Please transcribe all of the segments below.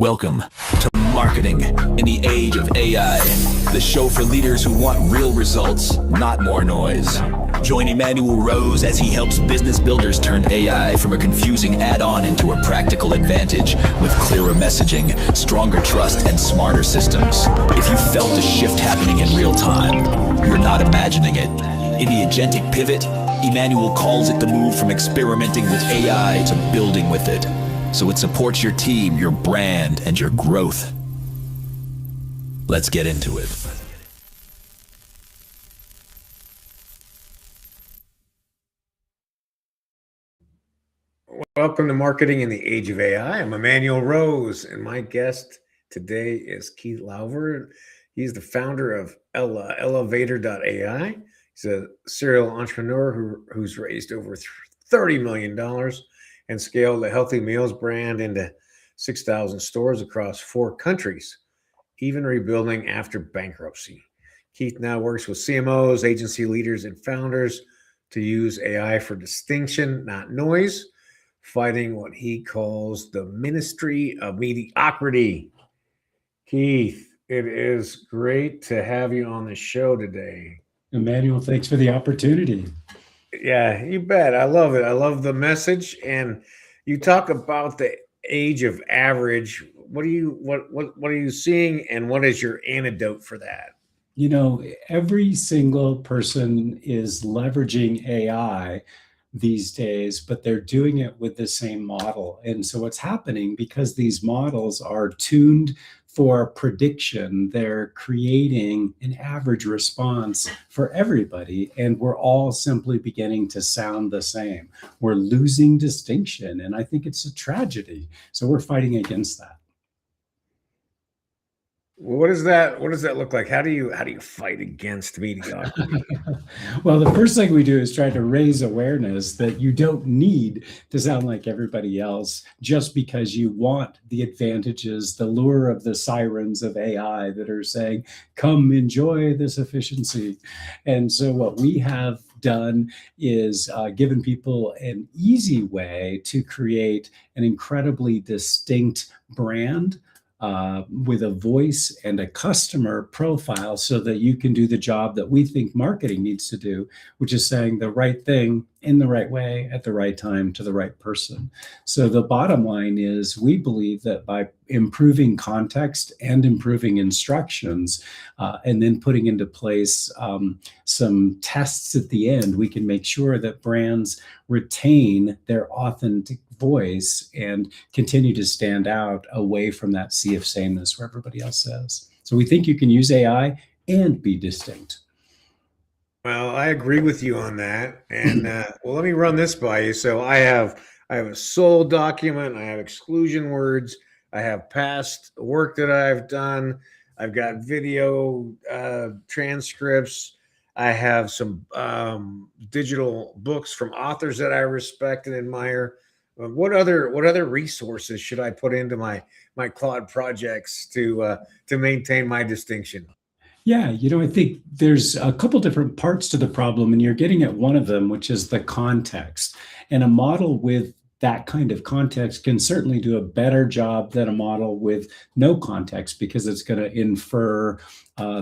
Welcome to Marketing in the Age of AI, the show for leaders who want real results, not more noise. Join Emmanuel Rose as he helps business builders turn AI from a confusing add-on into a practical advantage with clearer messaging, stronger trust, and smarter systems. If you felt a shift happening in real time, you're not imagining it. In the agentic pivot, Emmanuel calls it the move from experimenting with AI to building with it, so it supports your team, your brand, and your growth. Let's get into it. Welcome to Marketing in the Age of AI. I'm Emmanuel Rose, and my guest today is Keith Lauver. He's the founder of Elevator.ai. He's a serial entrepreneur who's raised over $30 million and scaled the Healthy Meals brand into 6,000 stores across 4 countries, even rebuilding after bankruptcy. Keith now works with CMOs, agency leaders, and founders to use AI for distinction, not noise, fighting what he calls the ministry of mediocrity. Keith, it is great to have you on the show today. Emmanuel, thanks for the opportunity. Yeah, you bet. I love it. I love the message. And you talk about the age of average. What are you seeing, and what is your antidote for that? You know, every single person is leveraging AI these days, but they're doing it with the same model. And so what's happening, because these models are tuned for prediction, they're creating an average response for everybody, and we're all simply beginning to sound the same. We're losing distinction, and I think it's a tragedy. So we're fighting against that. What does that look like? How do you fight against mediocrity? Well, the first thing we do is try to raise awareness that you don't need to sound like everybody else just because you want the advantages, the lure of the sirens of AI that are saying, come enjoy this efficiency. And so what we have done is given people an easy way to create an incredibly distinct brand with a voice and a customer profile so that you can do the job that we think marketing needs to do, which is saying the right thing in the right way at the right time to the right person. So the bottom line is we believe that by improving context and improving instructions and then putting into place some tests at the end, we can make sure that brands retain their authentic voice and continue to stand out away from that sea of sameness where everybody else says. So we think you can use AI and be distinct. Well, I agree with you on that. And well, let me run this by you. So I have a soul document. I have exclusion words. I have past work that I've done. I've got video transcripts. I have some digital books from authors that I respect and admire. What other resources should I put into my Claude projects to maintain my distinction? Yeah, I think there's a couple different parts to the problem, and you're getting at one of them, which is the context. And a model with that kind of context can certainly do a better job than a model with no context because it's going to infer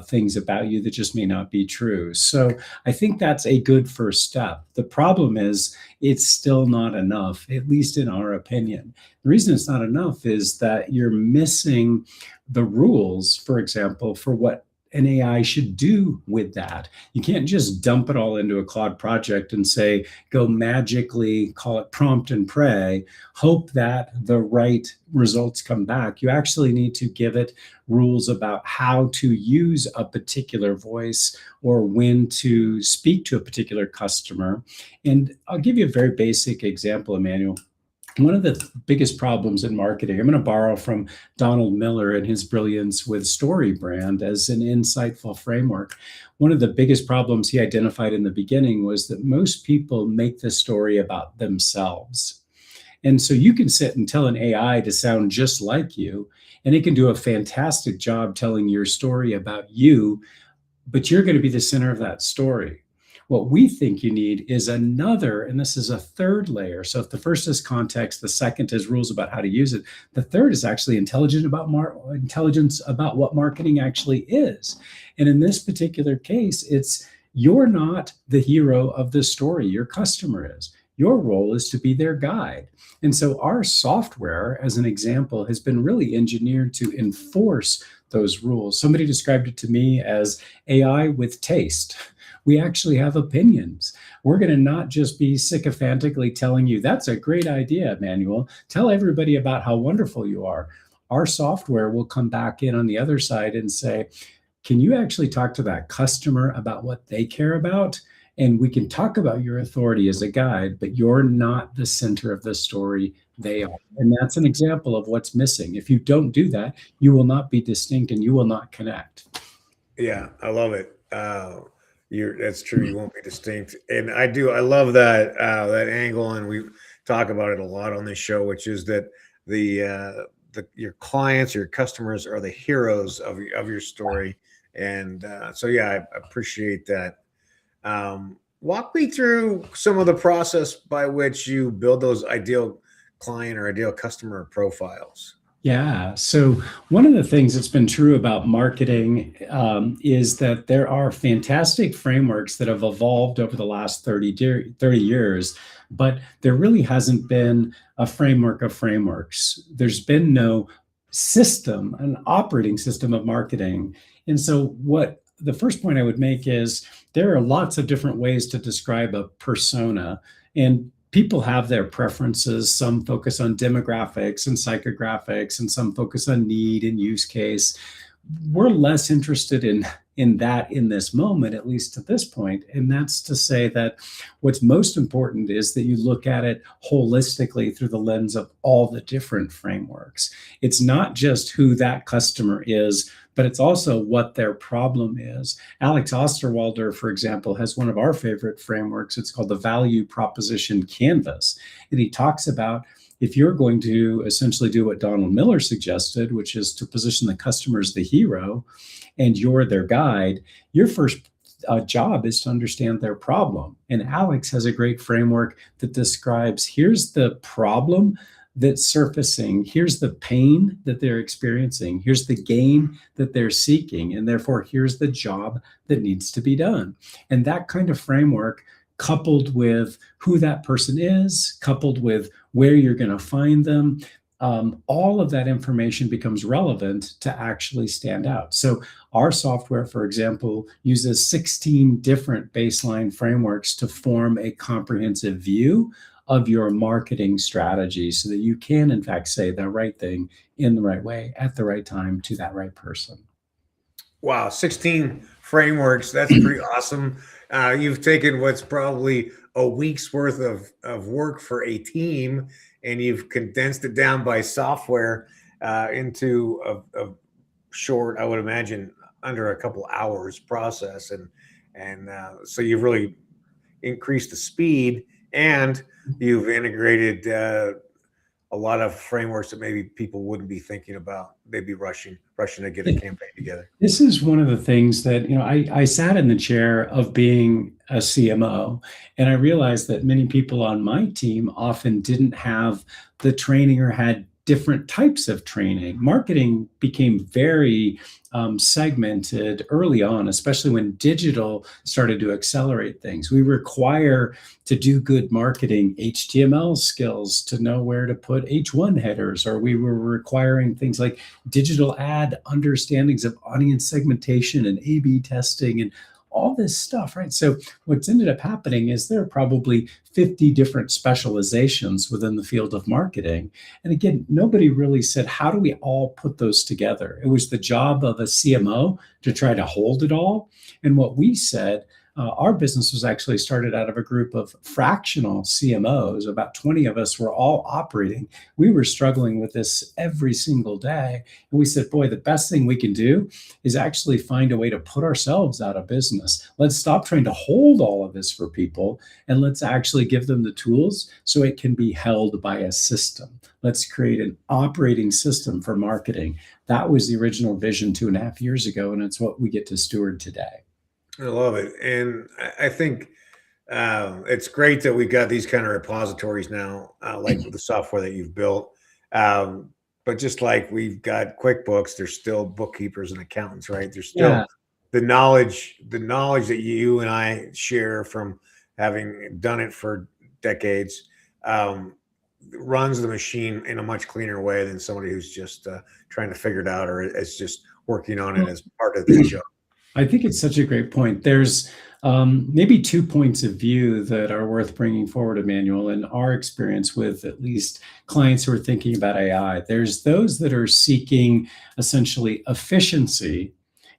things about you that just may not be true. So I think that's a good first step. The problem is it's still not enough, at least in our opinion. The reason it's not enough is that you're missing the rules, for example, for what an AI should do with that. You can't just dump it all into a Claude project and say, go magically, call it prompt and pray, hope that the right results come back. You actually need to give it rules about how to use a particular voice or when to speak to a particular customer. And I'll give you a very basic example, Emmanuel. One of the biggest problems in marketing, I'm going to borrow from Donald Miller and his brilliance with StoryBrand as an insightful framework. One of the biggest problems he identified in the beginning was that most people make the story about themselves. And so you can sit and tell an AI to sound just like you, and it can do a fantastic job telling your story about you, but you're going to be the center of that story. What we think you need is another, and this is a third layer. So if the first is context, the second is rules about how to use it. The third is actually intelligence about what marketing actually is. And in this particular case, it's you're not the hero of the story. Your customer is. Your role is to be their guide. And so our software, as an example, has been really engineered to enforce those rules. Somebody described it to me as AI with taste. We actually have opinions. We're going to not just be sycophantically telling you, that's a great idea, Emmanuel. Tell everybody about how wonderful you are. Our software will come back in on the other side and say, can you actually talk to that customer about what they care about? And we can talk about your authority as a guide, but you're not the center of the story. They are. And that's an example of what's missing. If you don't do that, you will not be distinct and you will not connect. Yeah, I love it. That's true. You won't be distinct, and I love that angle, and we talk about it a lot on this show, which is that your clients, your customers are the heroes of your story, and so yeah, I appreciate that. Walk me through some of the process by which you build those ideal client or ideal customer profiles. Yeah. So one of the things that's been true about marketing is that there are fantastic frameworks that have evolved over the last 30 years, but there really hasn't been a framework of frameworks. There's been no system, an operating system of marketing. And so what the first point I would make is there are lots of different ways to describe a persona, and people have their preferences. Some focus on demographics and psychographics, and some focus on need and use case. We're less interested in that in this moment, at least to this point. And that's to say that what's most important is that you look at it holistically through the lens of all the different frameworks. It's not just who that customer is, but it's also what their problem is. Alex Osterwalder, for example, has one of our favorite frameworks. It's called the Value Proposition Canvas. And he talks about if you're going to essentially do what Donald Miller suggested, which is to position the customer as the hero and you're their guide, your first job is to understand their problem. And Alex has a great framework that describes here's the problem that's surfacing, here's the pain that they're experiencing, here's the gain that they're seeking, and therefore here's the job that needs to be done. And that kind of framework, coupled with who that person is, coupled with where you're going to find them, all of that information becomes relevant to actually stand out. So our software, for example, uses 16 different baseline frameworks to form a comprehensive view of your marketing strategy so that you can, in fact, say the right thing in the right way at the right time to that right person. Wow, 16 frameworks. That's pretty awesome. You've taken what's probably a week's worth of work for a team, and you've condensed it down by software into a short, I would imagine, under a couple hours process. And so you've really increased the speed, and you've integrated a lot of frameworks that maybe people wouldn't be thinking about. They'd be rushing to get a campaign together. This is one of the things that, I sat in the chair of being a CMO, and I realized that many people on my team often didn't have the training or had different types of training. Marketing became very segmented early on, especially when digital started to accelerate things. We require to do good marketing HTML skills to know where to put H1 headers, or we were requiring things like digital ad understandings of audience segmentation and A/B testing and all this stuff, right? So what's ended up happening is there are probably 50 different specializations within the field of marketing. And again, nobody really said, how do we all put those together? It was the job of a CMO to try to hold it all. And what we said, our business was actually started out of a group of fractional CMOs. About 20 of us were all operating. We were struggling with this every single day. And we said, boy, the best thing we can do is actually find a way to put ourselves out of business. Let's stop trying to hold all of this for people, and let's actually give them the tools so it can be held by a system. Let's create an operating system for marketing. That was the original vision 2.5 years ago, and it's what we get to steward today. I love it. And I think It's great that we've got these kind of repositories now, like with the software that you've built. Um, but just like we've got QuickBooks, there's still bookkeepers and accountants, right? There's Yeah. still the knowledge that you and I share from having done it for decades, um, runs the machine in a much cleaner way than somebody who's just trying to figure it out or is just working on it Well, as part of their job. I think it's such a great point. There's maybe 2 points of view that are worth bringing forward, Emmanuel, in our experience with at least clients who are thinking about AI. There's those that are seeking essentially efficiency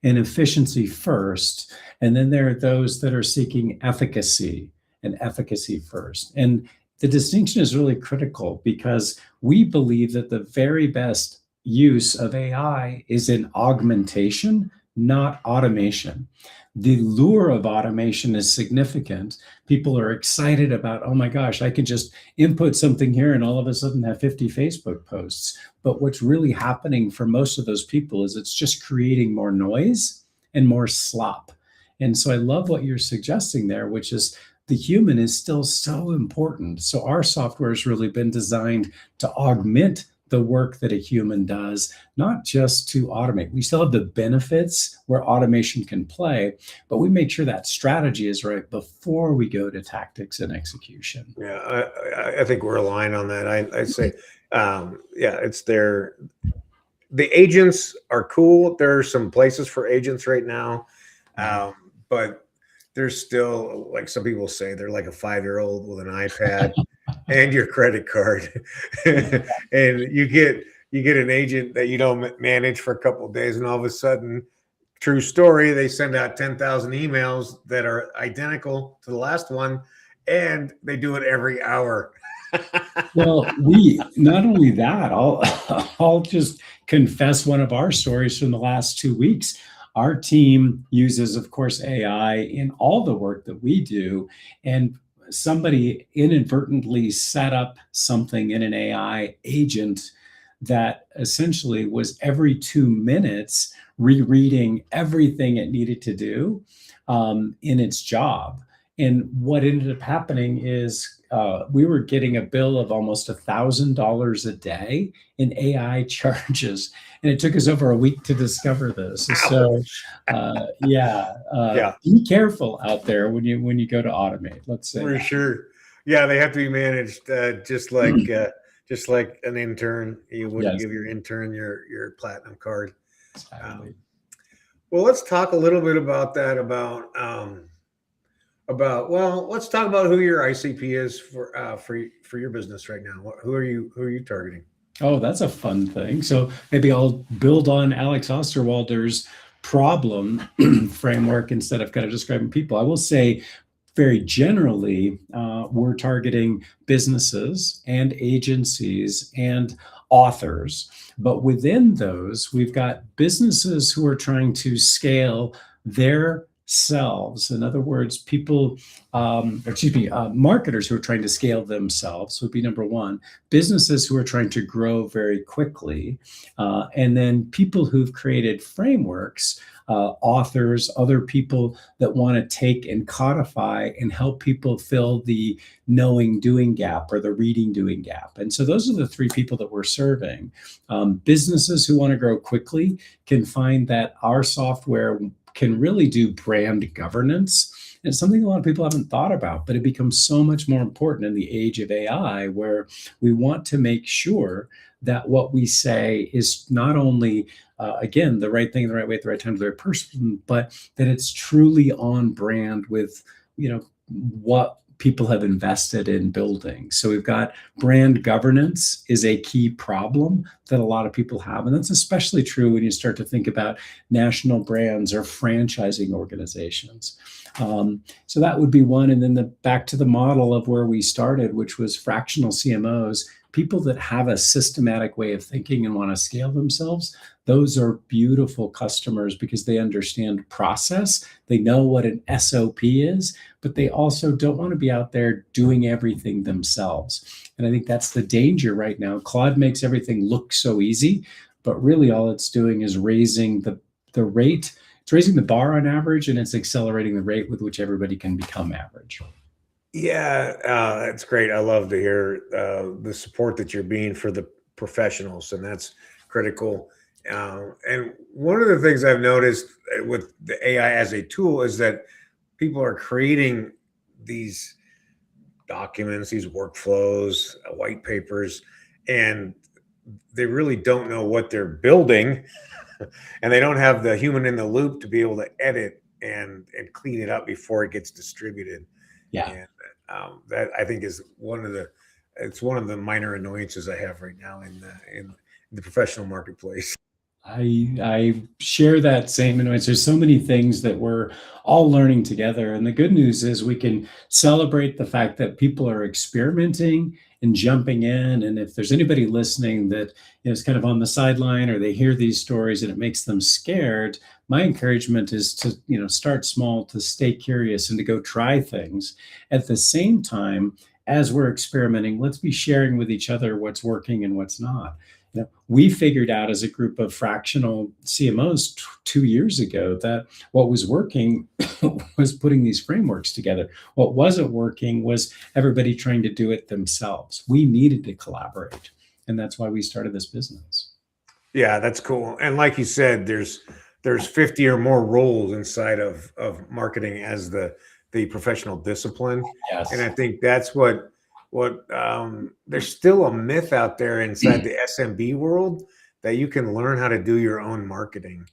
and efficiency first. And then there are those that are seeking efficacy and efficacy first. And the distinction is really critical because we believe that the very best use of AI is in augmentation, not automation. The lure of automation is significant. People are excited about, oh my gosh, I can just input something here and all of a sudden have 50 Facebook posts. But what's really happening for most of those people is it's just creating more noise and more slop. And so I love what you're suggesting there, which is the human is still so important. So our software has really been designed to augment the work that a human does, not just to automate. We still have the benefits where automation can play, but we make sure that strategy is right before we go to tactics and execution. Yeah, I think we're aligned on that. I say, yeah, it's there. The agents are cool. There are some places for agents right now, but there's still, like some people say, they're like a 5-year-old with an iPad and your credit card, and you get an agent that you don't manage for a couple of days, and all of a sudden, true story, they send out 10,000 emails that are identical to the last one, and they do it every hour. Well, we not only that, I'll just confess one of our stories from the last 2 weeks. Our team uses, of course, AI in all the work that we do, and somebody inadvertently set up something in an AI agent that essentially was every 2 minutes rereading everything it needed to do in its job. And what ended up happening is we were getting a bill of almost $1,000 a day in AI charges, and it took us over a week to discover this. So, Yeah, be careful out there when you go to automate. Let's say for that. sure. Yeah, they have to be managed just like an intern. You wouldn't Yes, give your intern your platinum card. exactly. Well, let's talk a little bit about that. Let's talk about who your ICP is for your business right now. Who are you targeting? Oh, that's a fun thing. So maybe I'll build on Alex Osterwalder's problem framework instead of kind of describing people. I will say very generally, we're targeting businesses and agencies and authors. But within those, we've got businesses who are trying to scale their selves. In other words, marketers who are trying to scale themselves would be number one. Businesses who are trying to grow very quickly, and then people who've created frameworks, authors, other people that want to take and codify and help people fill the knowing doing gap or the reading doing gap. And so those are the three people that we're serving. Businesses who want to grow quickly can find that our software can really do brand governance. And it's something a lot of people haven't thought about, but it becomes so much more important in the age of AI, where we want to make sure that what we say is not only, again, the right thing, the right way, at the right time, to the right person, but that it's truly on brand with, what people have invested in building. So we've got brand governance is a key problem that a lot of people have. And that's especially true when you start to think about national brands or franchising organizations. So that would be one. And then back to the model of where we started, which was fractional CMOs, people that have a systematic way of thinking and want to scale themselves. Those are beautiful customers because they understand process. They know what an SOP is, but they also don't want to be out there doing everything themselves. And I think that's the danger right now. Claude makes everything look so easy, but really all it's doing is raising the rate. It's raising the bar on average, and it's accelerating the rate with which everybody can become average. Yeah, that's great. I love to hear the support that you're being for the professionals, and that's critical. And one of the things I've noticed with the AI as a tool is that people are creating these documents, these workflows, white papers, and they really don't know what they're building, and they don't have the human in the loop to be able to edit and clean it up before it gets distributed. Yeah. And that I think is it's one of the minor annoyances I have right now in the professional marketplace. I share that same annoyance. There's so many things that we're all learning together, and the good news is we can celebrate the fact that people are experimenting and jumping in. And if there's anybody listening that is kind of on the sideline or they hear these stories and it makes them scared, my encouragement is to start small, to stay curious, and to go try things. At the same time, as we're experimenting, let's be sharing with each other what's working and what's not. We figured out as a group of fractional CMOs 2 years ago that what was working was putting these frameworks together. What wasn't working was everybody trying to do it themselves. We needed to collaborate. And that's why we started this business. Yeah, that's cool. And like you said, there's 50 or more roles inside of marketing as the professional discipline. Yes. And I think that's what there's still a myth out there inside the SMB world that you can learn how to do your own marketing.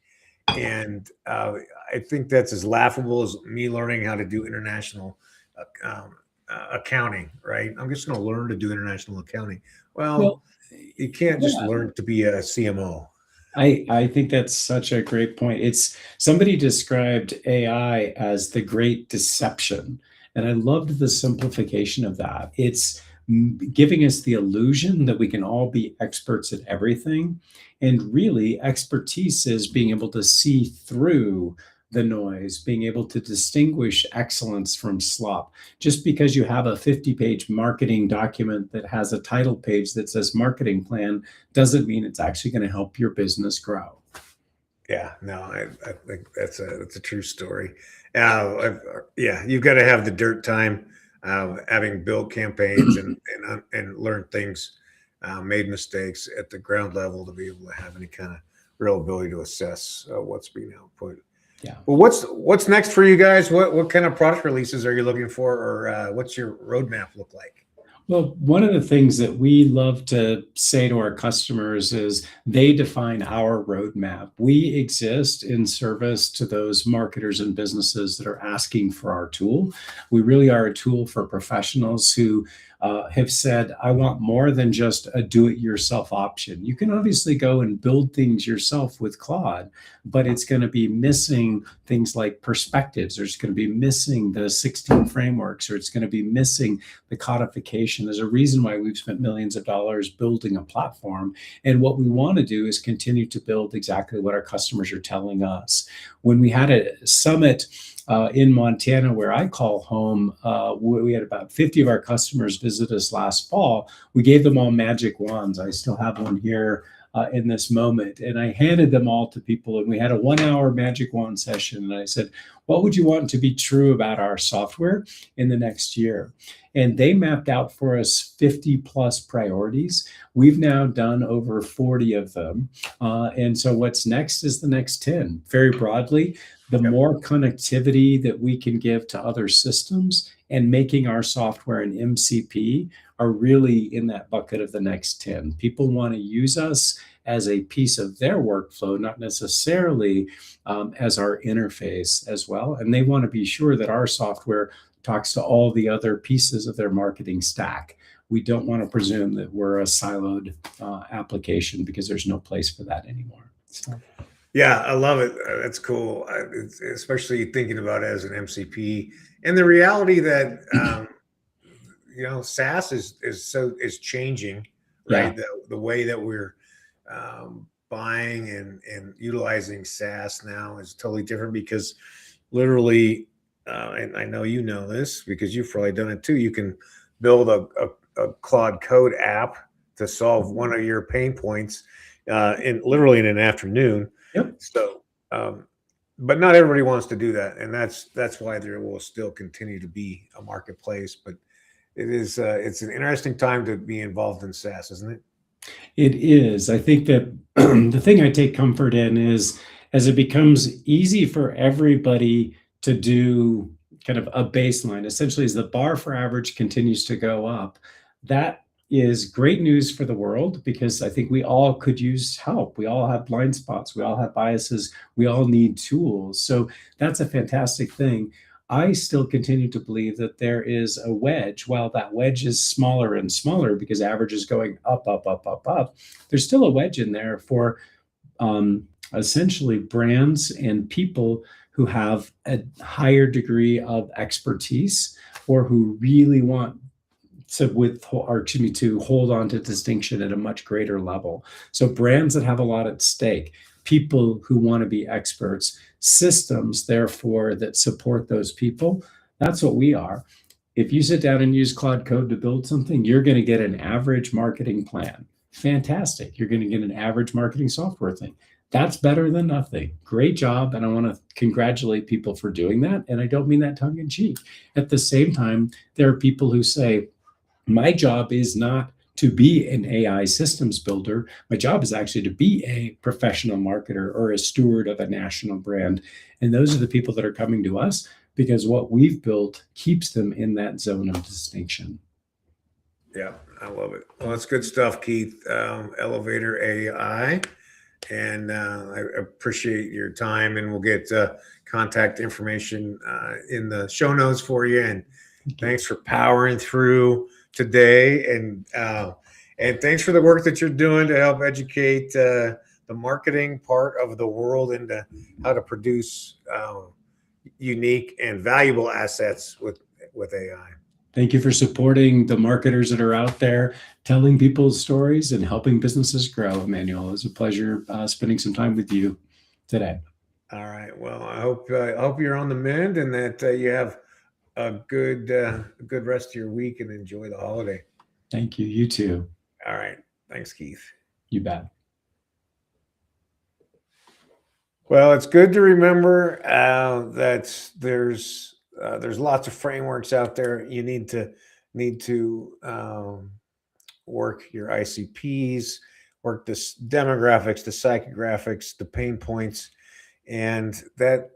And I think that's as laughable as me learning how to do international accounting, right? I'm just going to learn to do international accounting. Well, Well, you can't just yeah. learn to be a CMO. I think that's such a great point. It's somebody described AI as the great deception. And I loved the simplification of that. It's giving us the illusion that we can all be experts at everything. And really, expertise is being able to see through the noise, being able to distinguish excellence from slop. Just because you have a 50-page marketing document that has a title page that says marketing plan doesn't mean it's actually going to help your business grow. Yeah, no, I think that's a true story. Yeah, you've got to have the dirt time, having built campaigns and learned things, made mistakes at the ground level to be able to have any kind of real ability to assess what's being output. Yeah. Well, what's next for you guys? What kind of product releases are you looking for, or what's your roadmap look like? Well, one of the things that we love to say to our customers is they define our roadmap. We exist in service to those marketers and businesses that are asking for our tool. We really are a tool for professionals who have said, I want more than just a do it yourself option. You can obviously go and build things yourself with Claude, but it's going to be missing things like perspectives. There's going to be missing the 16 frameworks, or it's going to be missing the codification. There's a reason why we've spent millions of dollars building a platform. And what we want to do is continue to build exactly what our customers are telling us. When we had a summit in Montana, where I call home, we had about 50 of our customers visit us last fall. We gave them all magic wands. I still have one here in this moment. And I handed them all to people, and we had a 1 hour magic wand session. And I said, what would you want to be true about our software in the next year? And they mapped out for us 50 plus priorities. We've now done over 40 of them. And so what's next is the next 10. Very broadly, the more connectivity that we can give to other systems and making our software an MCP are really in that bucket of the next 10. People want to use us as a piece of their workflow, not necessarily as our interface as well. And they want to be sure that our software talks to all the other pieces of their marketing stack. We don't want to presume that we're a siloed application, because there's no place for that anymore. So. Yeah, I love it. That's cool, especially thinking about it as an MCP, and the reality that SaaS is changing, right? Yeah. The way that we're buying and utilizing SaaS now is totally different, because literally, and I know you know this because you've probably done it too. You can build a Claude Code app to solve one of your pain points in literally in an afternoon. Yep. So but not everybody wants to do that, and that's why there will still continue to be a marketplace. But it's an interesting time to be involved in SaaS, isn't it? It is. I think that the thing I take comfort in is as it becomes easy for everybody to do kind of a baseline, essentially as the bar for average continues to go up, that is great news for the world because I think we all could use help. We all have blind spots. We all have biases. We all need tools. So that's a fantastic thing. I still continue to believe that there is a wedge. While that wedge is smaller and smaller because average is going up, up, up, up, up, there's still a wedge in there for essentially brands and people who have a higher degree of expertise or who really want to hold on to distinction at a much greater level. So brands that have a lot at stake, people who want to be experts, systems, therefore, that support those people. That's what we are. If you sit down and use Claude Code to build something, you're going to get an average marketing plan. Fantastic. You're going to get an average marketing software thing. That's better than nothing. Great job. And I want to congratulate people for doing that. And I don't mean that tongue in cheek. At the same time, there are people who say, my job is not to be an AI systems builder. My job is actually to be a professional marketer or a steward of a national brand. And those are the people that are coming to us because what we've built keeps them in that zone of distinction. Yeah, I love it. Well, that's good stuff, Keith. Elevator AI. And I appreciate your time, and we'll get contact information in the show notes for you. And thanks for powering through today, and thanks for the work that you're doing to help educate the marketing part of the world into how to produce unique and valuable assets with AI. Thank you for supporting the marketers that are out there, telling people's stories and helping businesses grow, Emmanuel. It was a pleasure spending some time with you today. All right. Well, I hope you're on the mend and that you have a good rest of your week and enjoy the holiday. Thank you. You too. All right. Thanks, Keith. You bet. Well, it's good to remember that there's lots of frameworks out there. You need to work your ICPs, work the demographics, the psychographics, the pain points, and that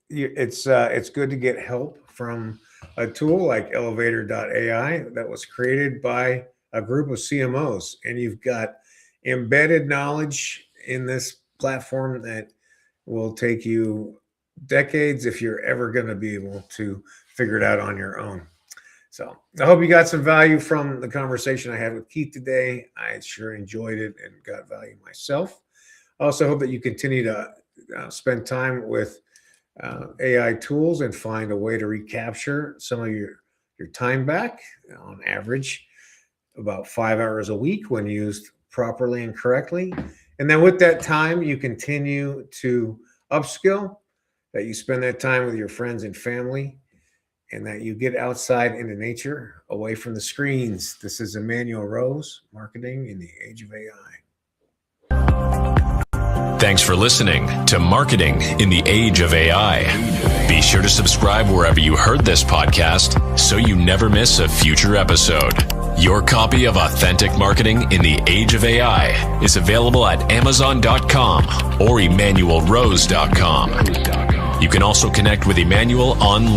it's good to get help from a tool like Elevator.ai that was created by a group of CMOs, and you've got embedded knowledge in this platform that will take you decades if you're ever going to be able to figure it out on your own. So I hope you got some value from the conversation I had with Keith today. I sure enjoyed it and got value myself. I also hope that you continue to spend time with AI tools and find a way to recapture some of your time back, on average about 5 hours a week when used properly and correctly. And then with that time, you continue to upskill, that you spend that time with your friends and family, and that you get outside into nature, away from the screens. This is Emmanuel Rose, Marketing in the Age of AI. Thanks for listening to Marketing in the Age of AI. Be sure to subscribe wherever you heard this podcast so you never miss a future episode. Your copy of Authentic Marketing in the Age of AI is available at Amazon.com or EmmanuelRose.com. You can also connect with Emmanuel online.